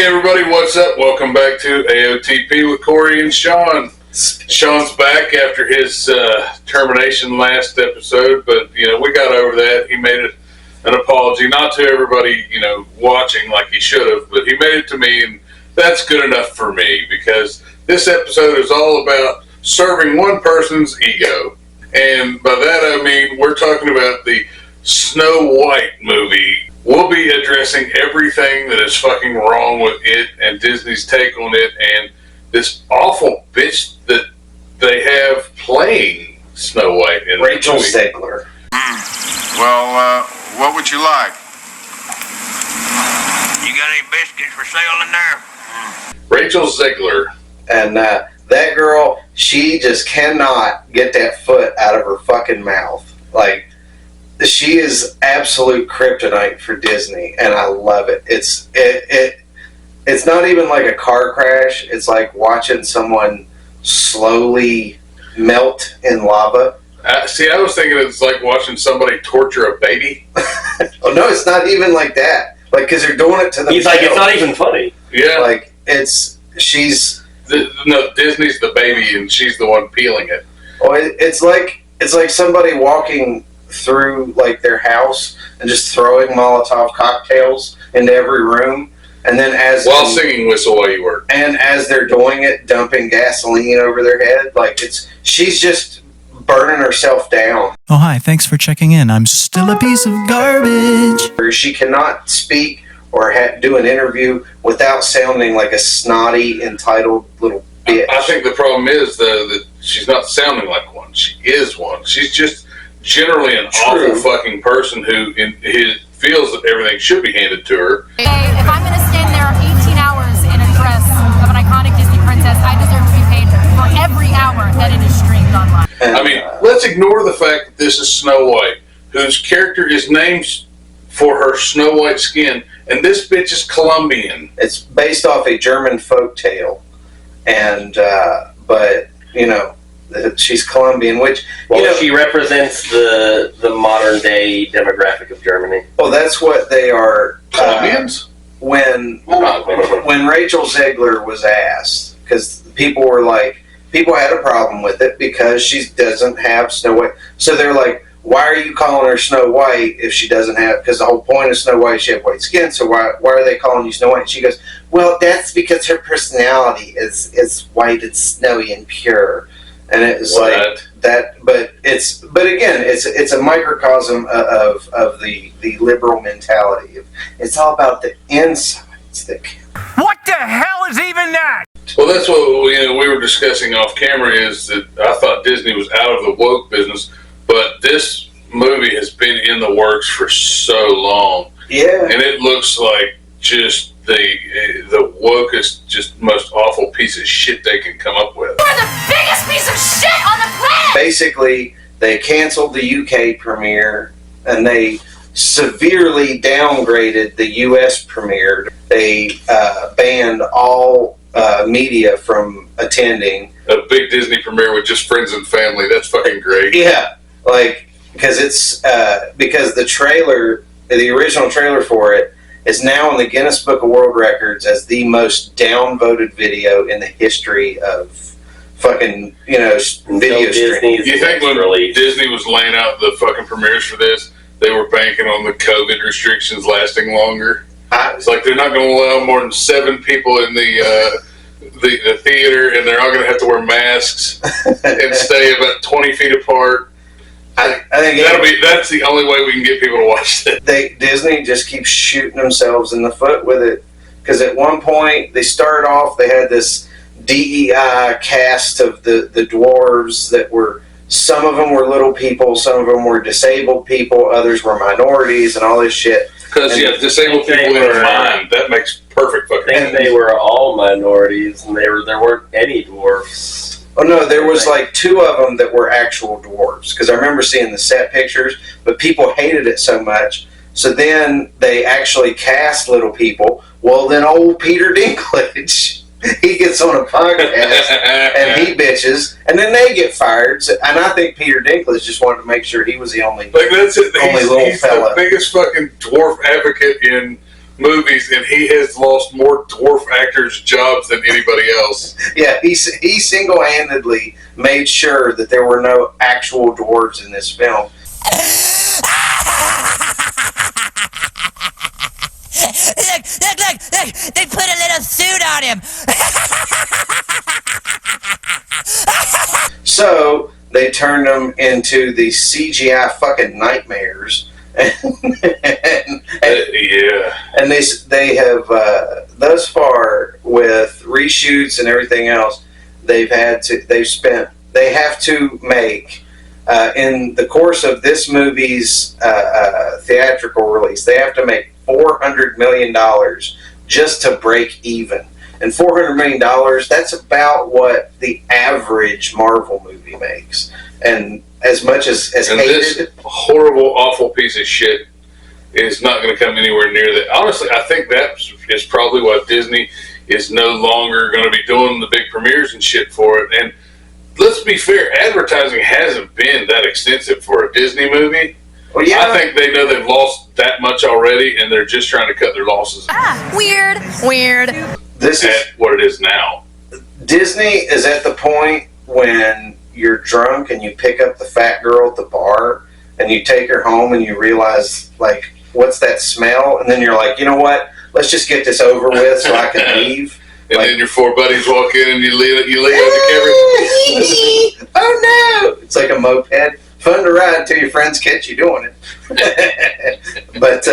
Hey everybody, what's up? Welcome back to AOTP with Corey and Sean. Sean's back after his termination last episode, but we got over that. He made an apology, not to everybody watching like he should have, but he made it to me, and that's good enough for me because this episode is all about serving one person's ego, and by that I mean we're talking about the Snow White movie. We'll be addressing everything that is fucking wrong with it and Disney's take on it and this awful bitch that they have playing Snow White in Rachel Zegler. Well, what would you like? You got any biscuits for sale in there? Rachel Zegler. And that girl, she just cannot get that foot out of her fucking mouth. Like, she is absolute kryptonite for Disney, and I love it. It's not even like a car crash. It's like watching someone slowly melt in lava. See, I was thinking it's like watching somebody torture a baby. Oh no, it's not even like that. Like, because they're doing it to themselves. He's like, it's not even funny. Yeah. Like, Disney's the baby, and she's the one peeling it. Oh, it's like somebody walking through like their house and just throwing Molotov cocktails into every room, and then singing "Whistle While You Work," and as they're doing it, dumping gasoline over their head. Like, she's just burning herself down. Oh, hi, thanks for checking in. I'm still a piece of garbage. She cannot speak or do an interview without sounding like a snotty, entitled little bitch. I think the problem is that she's not sounding like one. She is one. She's just generally an awful fucking person who feels that everything should be handed to her. If I'm going to stand there 18 hours in a dress of an iconic Disney princess, I deserve to be paid for every hour that it is streamed online. I mean, let's ignore the fact that this is Snow White, whose character is named for her snow white skin, and this bitch is Colombian. It's based off a German folktale, and but she's Colombian, which she represents the modern day demographic of Germany. Well, that's what they are. Colombians? When Rachel Zegler was asked, because people had a problem with it because she doesn't have Snow White. So they're like, why are you calling her Snow White if she doesn't have? Because the whole point of Snow White is she has white skin. So why are they calling you Snow White? And she goes, well, that's because her personality is white and snowy and pure. And it's like that, but again, it's a microcosm of the liberal mentality. It's all about the insides that count. What the hell is even that? Well, that's what we were discussing off camera, is that I thought Disney was out of the woke business, but this movie has been in the works for so long. Yeah. And it looks like just the wokest, just most awful piece of shit they can come up with. You're the biggest piece of shit on the planet! Basically, they canceled the UK premiere, and they severely downgraded the US premiere. They banned all media from attending. A big Disney premiere with just friends and family. That's fucking great. Yeah, like, because the original trailer for it is now in the Guinness Book of World Records as the most downvoted video in the history of fucking video streaming. You think when Disney was laying out the fucking premieres for this, they were banking on the COVID restrictions lasting longer? It's like they're not going to allow more than 7 people in the theater, and they're all going to have to wear masks and stay about 20 feet apart. I think that's the only way we can get people to watch it. Disney just keeps shooting themselves in the foot with it, because at one point they started off, they had this DEI cast of the dwarves that were, some of them were little people, some of them were disabled people, others were minorities and all this shit. Because disabled people in mind, that makes perfect fucking sense. And they were all minorities, and there weren't any dwarfs. Oh no, there was like 2 of them that were actual dwarves, because I remember seeing the set pictures, but people hated it so much. So then they actually cast little people. Well, then old Peter Dinklage, he gets on a podcast and he bitches, and then they get fired. So, and I think Peter Dinklage just wanted to make sure he was the only that's it. Only He's little fella. the biggest fucking dwarf advocate in movies, and he has lost more dwarf actors' jobs than anybody else. Yeah, he single-handedly made sure that there were no actual dwarves in this film. Look, they put a little suit on him. So they turned them into the CGI fucking nightmares. Yeah. And they have thus far, with reshoots and everything else, they have to make in the course of this movie's theatrical release, they have to make $400 million just to break even. And $400 million, that's about what the average Marvel movie makes. And as much as And hated, this horrible, awful piece of shit is not going to come anywhere near that. Honestly, I think that is probably why Disney is no longer going to be doing the big premieres and shit for it. And let's be fair, advertising hasn't been that extensive for a Disney movie. well, yeah, I think they know they've lost that much already, and they're just trying to cut their losses Weird. this is at what it is now. Disney is at the point when you're drunk and you pick up the fat girl at the bar and you take her home and you realize, like, what's that smell? And then you're like, you know what? Let's just get this over with so I can leave. And Like- then your four buddies walk in and you leave on the camera. Oh no! It's like a moped. Fun to ride until your friends catch you doing it. But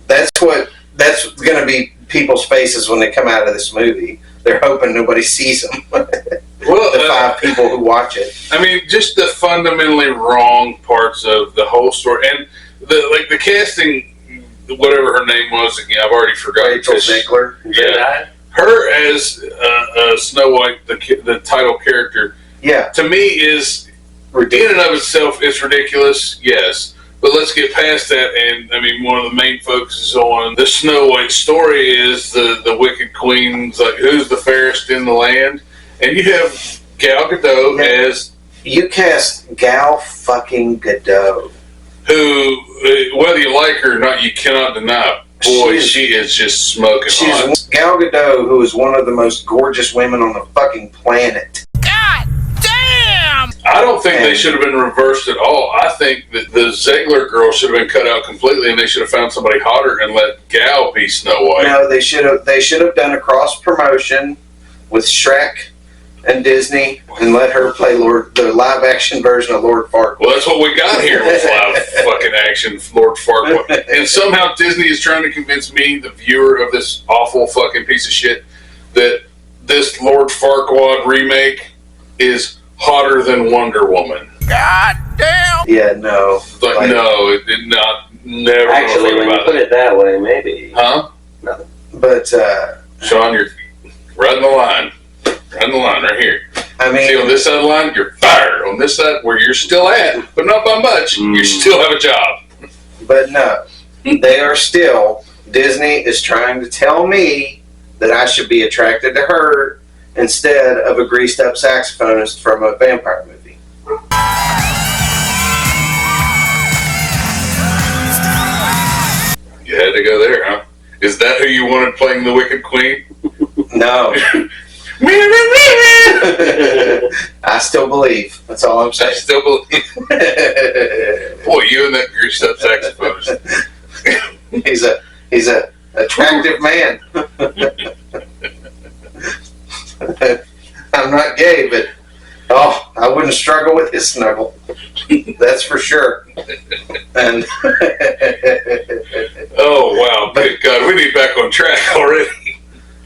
that's going to be people's faces when they come out of this movie. They're hoping nobody sees them. Well, The 5 people who watch it. I mean, just the fundamentally wrong parts of the whole story, and the casting, whatever her name was again, I've already forgotten. Rachel Zegler. Yeah, her as Snow White, the title character, Yeah. to me is in and of itself is ridiculous. Yes, but let's get past that. And I mean, one of the main focuses on the Snow White story is the Wicked Queen's like who's the fairest in the land, and you have Gal Gadot as. You cast Gal fucking Gadot. Who, whether you like her or not, you cannot deny. Boy, she is just smoking hot. She's Gal Gadot, who is one of the most gorgeous women on the fucking planet. God damn! I don't think they should have been reversed at all. I think that the Zegler girl should have been cut out completely, and they should have found somebody hotter and let Gal be Snow White. No, they should have done a cross promotion with Shrek and Disney and let her play the live action version of Lord Farquaad. Well, that's what we got here with live fucking action, Lord Farquaad. And somehow Disney is trying to convince me, the viewer of this awful fucking piece of shit, that this Lord Farquaad remake is hotter than Wonder Woman. God damn! Yeah, no. Like, no, it did not. Never. Actually, when you about put it. it that way, maybe. Huh? But Sean, you're riding the line. Riding the line right here. I See, on mean, this side of the line, you're fired. On this side, where you're still at, but not by much, you still have a job. but no, they are still. Disney is trying to tell me that I should be attracted to her instead of a greased up saxophonist from a vampire movie. You had to go there, huh? Is that who you wanted playing the Wicked Queen? No. I still believe. That's all I'm I saying. still believe. Boy, you and that greased up saxophonist. He's a attractive man. I'm not gay, but I wouldn't struggle with his snuggle. That's for sure. And Oh, wow. Good God. We need back on track already.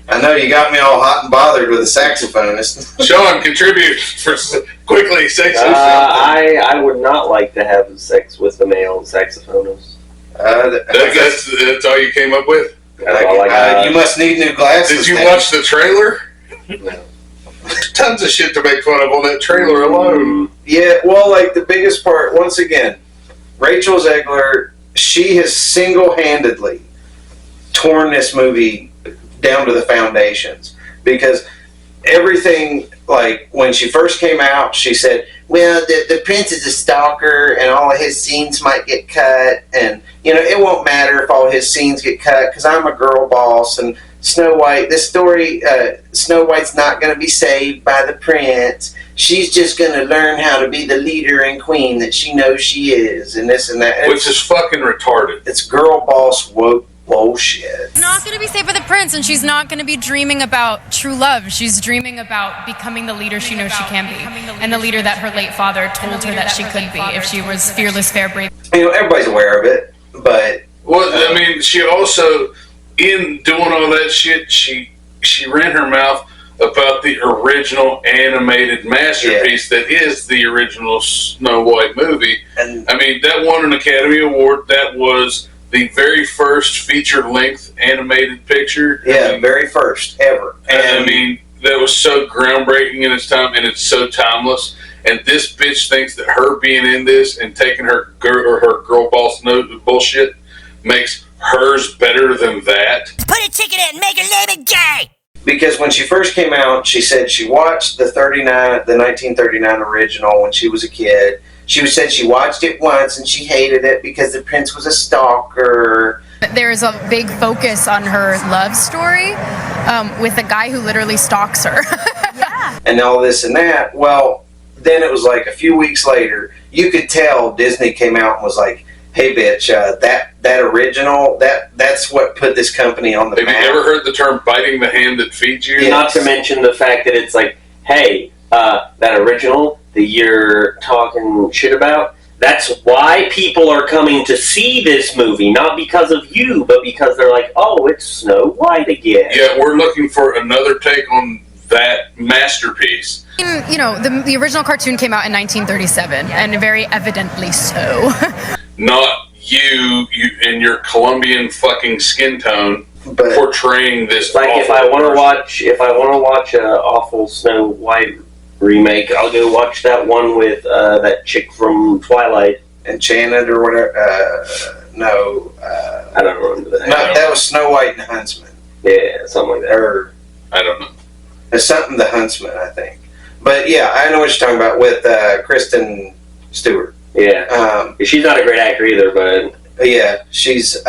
I know you got me all hot and bothered with a saxophonist. Sean, contribute for quickly. Say something. I would not like to have sex with a male saxophonist. That's all you came up with? That's all I got. you must need new glasses. Did you man. watch the trailer? No. Tons of shit to make fun of on that trailer alone. Yeah, well, like the biggest part, once again, Rachel Zegler, she has single-handedly torn this movie down to the foundations, because everything, like when she first came out, she said, well, the prince is a stalker and all of his scenes might get cut, and it won't matter if all his scenes get cut because I'm a girl boss. And Snow White, this story, Snow White's not going to be saved by the prince. She's just going to learn how to be the leader and queen that she knows she is, and this and that. And Which is fucking retarded. it's girl boss woke bullshit. She's not going to be saved by the prince, and she's not going to be dreaming about true love. She's dreaming about becoming the leader she knows she can be, and the leader that her late father told her that she could be if she was fearless, fair, brave. Everybody's aware of it, but Well, I mean, she also, in doing all that shit, she ran her mouth about the original animated masterpiece that is the original Snow White movie. and I mean, that won an Academy Award. That was the very first feature-length animated picture. yeah, I mean, very first ever. I mean, that was so groundbreaking in its time, and it's so timeless. And this bitch thinks that her being in this and taking her girl boss note bullshit makes hers better than that. Put a ticket in, make her name it gay. Because when she first came out, she said she watched the 1939 original when she was a kid. She said she watched it once and she hated it because the prince was a stalker. There's a big focus on her love story with a guy who literally stalks her. And all this and that. Well, then it was like a few weeks later, you could tell Disney came out and was like, hey bitch, that original, that's what put this company on the Have map. you ever heard the term biting the hand that feeds you? Yeah. Not to mention the fact that it's like, hey, that original that you're talking shit about, that's why people are coming to see this movie, not because of you, but because they're like, oh, it's Snow White again. Yeah, we're looking for another take on that masterpiece. The original cartoon came out in 1937, and very evidently so. Not you and your Colombian fucking skin tone But portraying this. Like if I awful want to person. watch an awful Snow White remake, I'll go watch that one with that chick from Twilight. Enchanted or whatever. No. I don't remember that. No, that was Snow White and the Huntsman. Yeah, something like that. Or I don't know. it's something the Huntsman, I think. But yeah, I know what you're talking about with Kristen Stewart. Yeah, she's not a great actor either, but Yeah, she's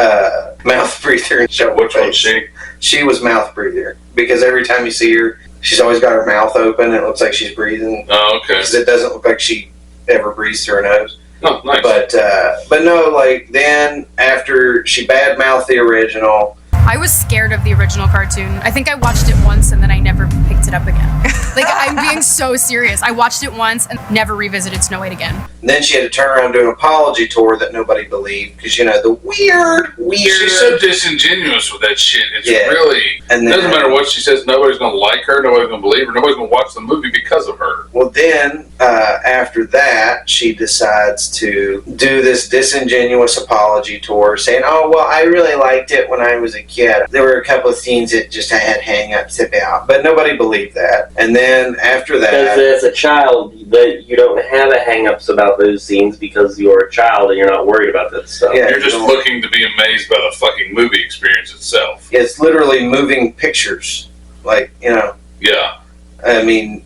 mouth breather in Show Which one's she? She was mouth breather because every time you see her, she's always got her mouth open. And it looks like she's breathing Oh, okay. because it doesn't look like she ever breathes through her nose. Oh, nice. But no, like then after she badmouthed the original, I was scared of the original cartoon. I think I watched it once and then I never picked it up again. Like, I'm being so serious. I watched it once and never revisited Snow White again. then she had to turn around and do an apology tour that nobody believed because the weird. She's so disingenuous with that shit. It's Yeah. really. And It then, doesn't matter what she says. Nobody's going to like her. Nobody's going to believe her. Nobody's going to watch the movie because of her. Well, then after that, she decides to do this disingenuous apology tour, saying, "Oh, well, I really liked it when I was a kid. There were a couple of scenes that just I had hang-ups about, but nobody believed that." And then after because that, as a child, that you don't have a hang-ups about those scenes because you're a child and you're not worried about that stuff. Yeah. You're just looking to be amazed by the fucking movie experience itself. it's literally moving pictures, like Yeah. I mean,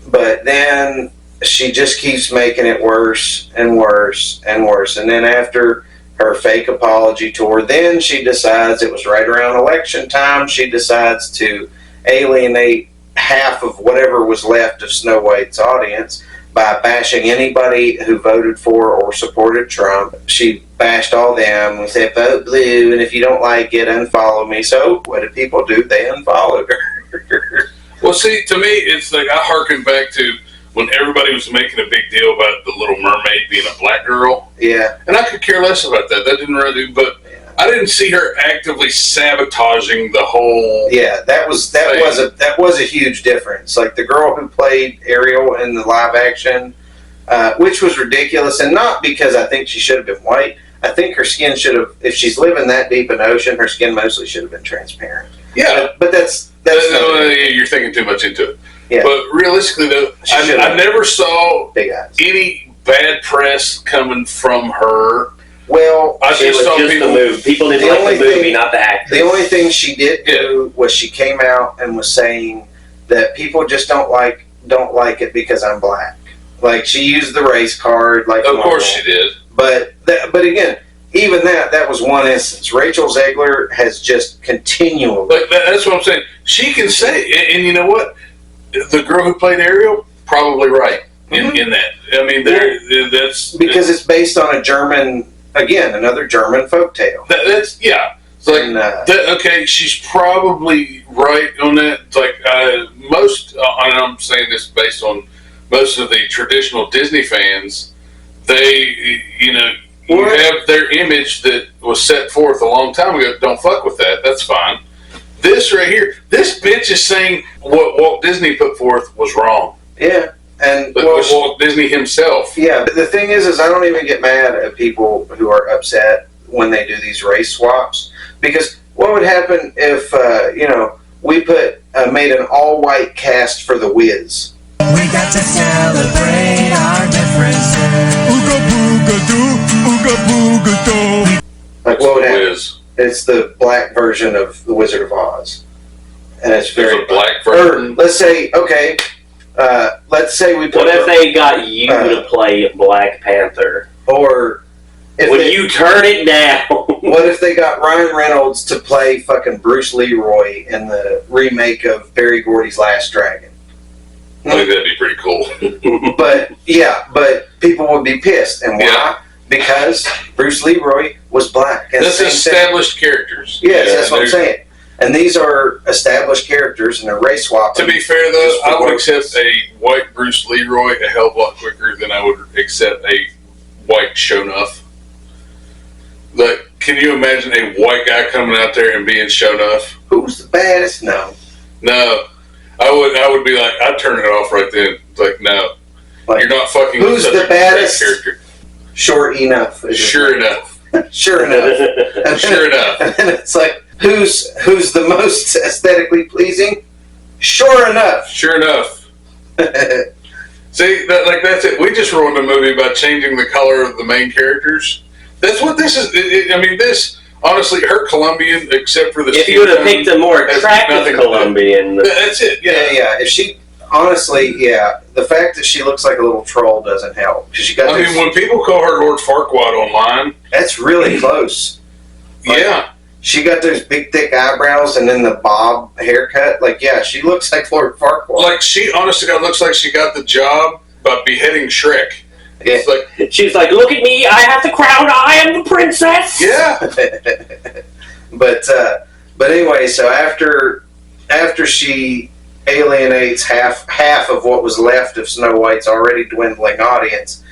but then she just keeps making it worse and worse and worse. And then after her fake apology tour, then she decides it was right around election time. She decides to alienate half of whatever was left of Snow White's audience by bashing anybody who voted for or supported Trump. She bashed all them. We said, vote blue, and if you don't like it, unfollow me. So what did people do? They unfollowed her. Well, see, to me, it's like I hearken back to when everybody was making a big deal about the Little Mermaid being a black girl. Yeah. And I could care less about that. That didn't really, but I didn't see her actively sabotaging the whole. Yeah, that was a huge difference. Like the girl who played Ariel in the live action, which was ridiculous, and not because I think she should have been white. I think her skin should have, if she's living that deep in the ocean, her skin mostly should have been transparent. Yeah. But that's You're thinking too much into it. Yeah. But realistically, though, I never saw big eyes. any bad press coming from her. Well, I It just was saw just people. the movie. People didn't The like only the movie, thing- not the actress. the only thing she did do was she came out and was saying that people just don't like don't like it because I'm black. Like, she used the race card. Like, Of course she did. But again, even that was one instance. Rachel Zegler has just continually. Like that's what I'm saying. She can say, and you know what? The girl who played Ariel, probably right in that. I mean, that's because it's based on a German, again, another German folktale. That's yeah. It's like And, okay, she's probably right on that. It's like most, and I'm saying this based on most of the traditional Disney fans. They, you have their image that was set forth a long time ago. Don't fuck with that. That's fine. This right here, this bitch is saying what Walt Disney put forth was wrong. Yeah, and But Walt Disney himself. Yeah, but the thing is I don't even get mad at people who are upset when they do these race swaps, because what would happen if we made an all-white cast for The Wiz? We got to celebrate our differences. Ooga booga doo, ooga booga doo. Like, what would happen? Wiz. It's the black version of The Wizard of Oz, and it's very There's a black Or version. let's say, okay, let's say we put. What if they got you to play Black Panther? Or if Would they, you turn it down? what if they got Ryan Reynolds to play fucking Bruce Leroy in the remake of Barry Gordy's Last Dragon? I think that'd be pretty cool. But people would be pissed, and why? Yeah. Because Bruce Leroy was black. And That's same thing. established characters. Yes, Yeah, that's what I'm they're- saying. And these are established characters, and they're race swapping. To be fair, though, I would accept a white Bruce Leroy a hell of a lot quicker than I would accept a white Shonuff. Like, can you imagine a white guy coming out there and being Shonuff? Who's the baddest? No. No. I would be like, I'd turn it off right then. It's like, no. Like, You're not fucking who's with the such a great baddest? character. Short enough. Sure enough. Sure enough. And Sure enough. And then it's like, who's the most aesthetically pleasing? Sure enough. Sure enough. See, that's it. We just ruined a movie by changing the color of the main characters. That's what this is. This, honestly, her Colombian, except for the If you would have skin picked a more has attractive nothing to do. Colombian. That's it. Yeah. If she, honestly, the fact that she looks like a little troll doesn't help. Because she got I mean, when people call her Lord Farquaad online, that's really close. Like, yeah. She got those big, thick eyebrows and then the bob haircut. Like, yeah, she looks like Lord Farquaad. Like, she, honestly, looks like she got the job by beheading Shrek. Yeah. It's like, She's like, look at me, I have the crown, I am the princess! yeah. But anyway, so after she alienates half of what was left of Snow White's already dwindling audience,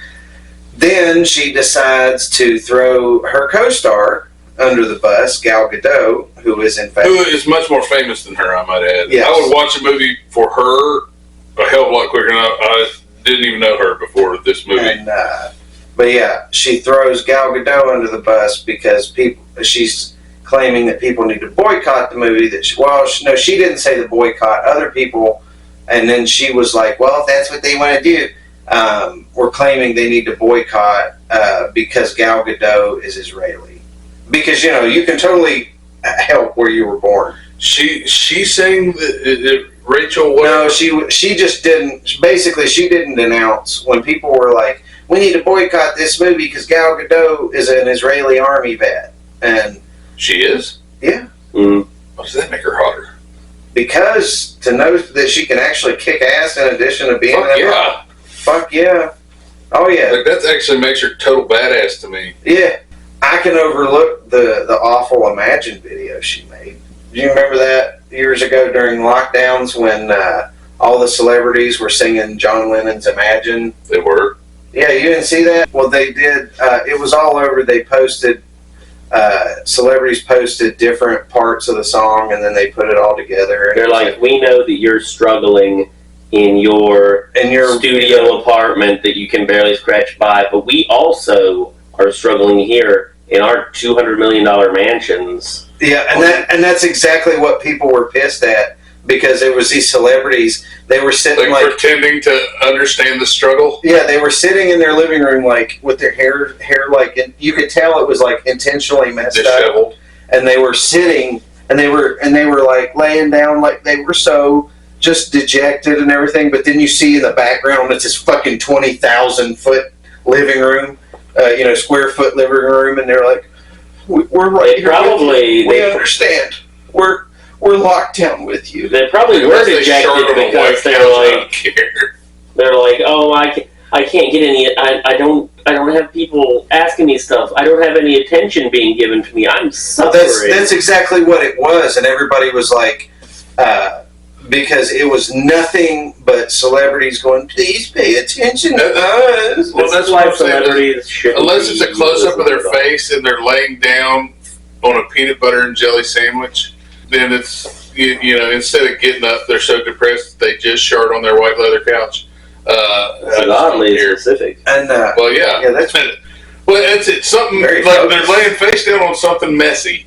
then she decides to throw her co-star under the bus, Gal Gadot, who is in fact Who is much more famous than her, I might add. Yes. I would watch a movie for her a hell of a lot quicker than I didn't even know her before this movie. and but yeah, she throws Gal Gadot under the bus because she's claiming that people need to boycott the movie. She didn't say the boycott, other people, and then she was like, well, if that's what they want to do, we're claiming they need to boycott because Gal Gadot is Israeli. Because, you can totally help where you were born. She's saying that Rachel, whatever. No, she just didn't. Basically, she didn't announce when people were like, "We need to boycott this movie because Gal Gadot is an Israeli army vet," and She is? yeah, Mm. Why does that make her hotter? because to know that she can actually kick ass in addition to being Fuck yeah. fuck yeah, oh yeah, Like, that actually makes her total badass to me. yeah. I can overlook the awful Imagine video she made. Do you remember that years ago during lockdowns when all the celebrities were singing John Lennon's Imagine? They were. Yeah, you didn't see that? Well, they did. It was all over. They posted, celebrities posted different parts of the song, and then they put it all together. They're like, we know that you're struggling in your and your studio apartment that you can barely scratch by, but we also are struggling here in our $200 million mansions. Yeah, and that's exactly what people were pissed at, because it was these celebrities. They were sitting Like pretending to understand the struggle. yeah, they were sitting in their living room like with their hair like, and you could tell it was like intentionally messed up. Disheveled. And they were sitting, and they were like laying down like they were so just dejected and everything. But then you see in the background it's this fucking 20,000 foot living room, square foot living room, and they're like, "We're right They here. probably we understand. We're locked down with you." They probably were Unless they dejected short on a because white they're couch, I like, don't care. they're like, oh, I can't get any. I don't have people asking me stuff. I don't have any attention being given to me. I'm But suffering. that's exactly what it was, and everybody was like, because it was nothing but celebrities going, "Please pay attention to us." Well, This that's is why why I'm saying. celebrities should Unless it's a close up of their face. face and they're laying down on a peanut butter and jelly sandwich, then it's instead of getting up, they're so depressed they just shart on their white leather couch. I just don't Oddly care. specific. And Well, yeah, that's well, that's it. Something Very like focused. they're laying face down on something messy,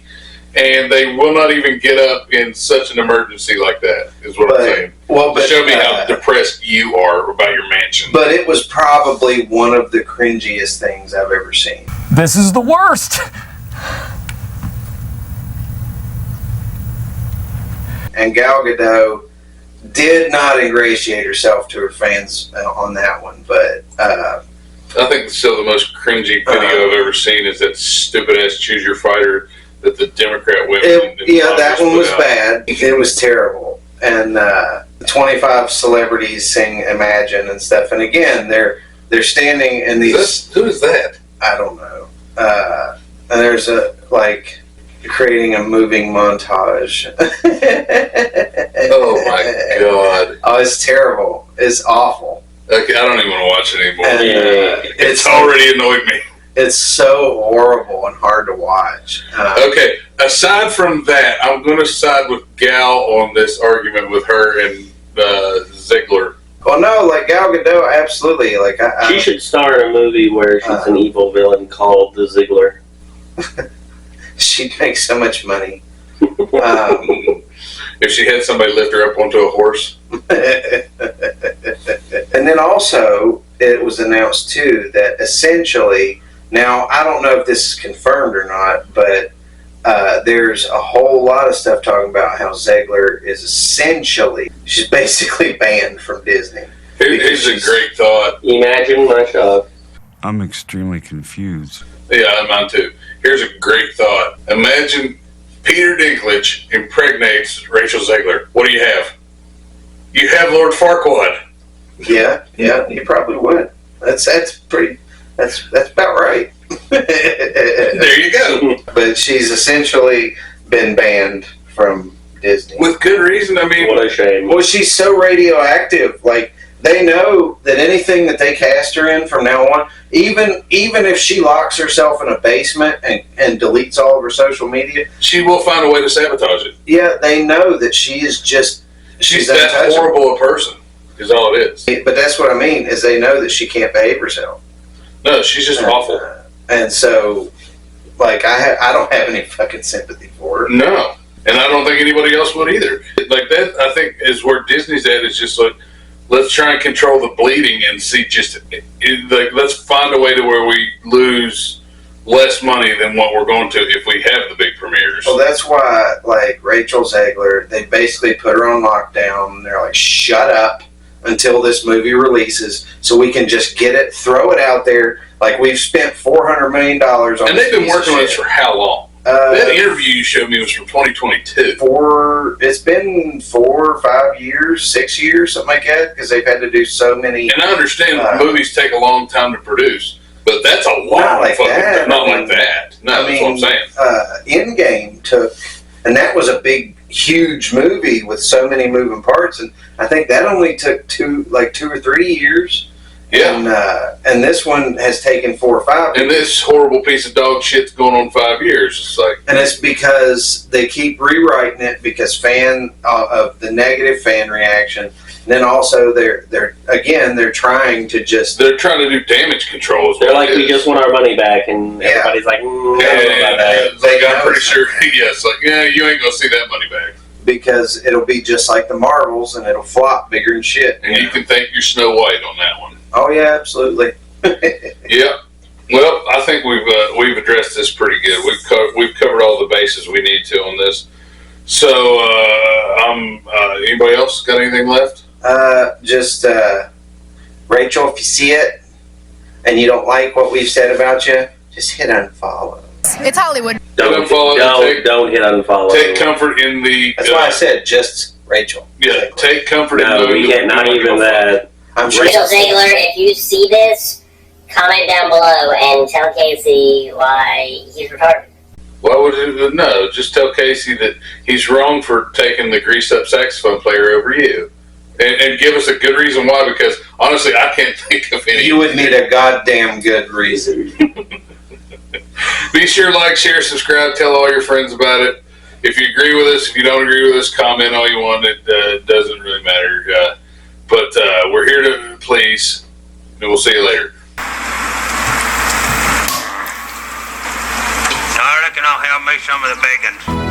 and they will not even get up in such an emergency like that. Is what I'm saying. Well, but Show me how depressed you are about your mansion. But it was probably one of the cringiest things I've ever seen. This is the worst. And Gal Gadot did not ingratiate herself to her fans on that one, but I think still the most cringy video I've ever seen is that stupid ass Choose Your Fighter that the Democrat women. in that Congress one put was out. bad. It was terrible. And 25 celebrities sing Imagine and stuff. And again, they're standing in these. Who is that? I don't know. And there's creating a moving montage. Oh my god! Oh, it's terrible. It's awful. Okay, I don't even want to watch it anymore. And, It's already annoyed me. It's so horrible and hard to watch. Okay, aside from that, I'm going to side with Gal on this argument with her and Ziegler. Well, no, like Gal Gadot, absolutely. Like She should star in a movie where she's an evil villain called The Ziggler. she'd make so much money. If she had somebody lift her up onto a horse. And then also, it was announced too that essentially, now I don't know if this is confirmed or not, but there's a whole lot of stuff talking about how Ziegler is she's basically banned from Disney. Here's a great thought. Imagine my shock. I'm extremely confused. Yeah, mine too. Here's a great thought. Imagine Peter Dinklage impregnates Rachel Ziegler. What do you have? You have Lord Farquaad. Yeah, you probably would. That's about right. There you go. But she's essentially been banned from Disney. With good reason. I mean, What a shame. Well, she's so radioactive. Like, they know that anything that they cast her in from now on, even if she locks herself in a basement and deletes all of her social media, she will find a way to sabotage it. yeah, they know that she's that untouchable. horrible a person is all it is. But that's what I mean, is they know that she can't behave herself. No, she's just awful. And so, like, I don't have any fucking sympathy for her. No. And I don't think anybody else would either. Like that, I think, is where Disney's at. Is just like, let's try and control the bleeding and see let's find a way to where we lose less money than what we're going to if we have the big premieres. Well, that's why, like, Rachel Ziegler, they basically put her on lockdown. And they're like, shut up until this movie releases so we can just get it, throw it out there. Like, we've spent $400 million on And they've been working on this shit. for how long? That interview you showed me was from 2022. It's been 4 or 5 years, 6 years, something like that, because they've had to do so many. And I understand movies take a long time to produce, but that's a long Not like fucking that. not I mean, like that. No, I that's mean, what I'm saying. Endgame took, and that was a big, huge movie with so many moving parts, and I think that only took 2 or 3 years. Yeah. And this one has taken 4 or 5 years. And this horrible piece of dog shit's going on 5 years. It's like, And it's because they keep rewriting it because of the negative fan reaction. And then also they're trying to just. they're trying to do damage control. Is They're what like, it we is. just want our money back, and everybody's like, I don't know about that. It's like, I'm pretty sure. Yes, like, yeah, you ain't gonna see that money back. Because it'll be just like the Marvels and it'll flop bigger than shit. And you can thank your Snow White on that one. Oh yeah, absolutely. Yeah. Well, I think we've addressed this pretty good. We've covered all the bases we need to on this. So, anybody else got anything left? Rachel, if you see it and you don't like what we've said about you, just hit unfollow. It's Hollywood. Don't hit unfollow. Take comfort in the. That's why I said just Rachel. Yeah, take comfort in No, the. we can't. Not even that. I'm sure. Rachel Ziegler, if you see this, comment down below and tell Casey why he's retarded. Why would it? No, just tell Casey that he's wrong for taking the greased-up saxophone player over you. And give us a good reason why, because honestly, I can't think of any. You would need a goddamn good reason. Be sure, like, share, subscribe, tell all your friends about it. If you agree with us, if you don't agree with us, comment all you want. It doesn't really matter. But we're here to please, and we'll see you later. I reckon I'll have me some of the bacon.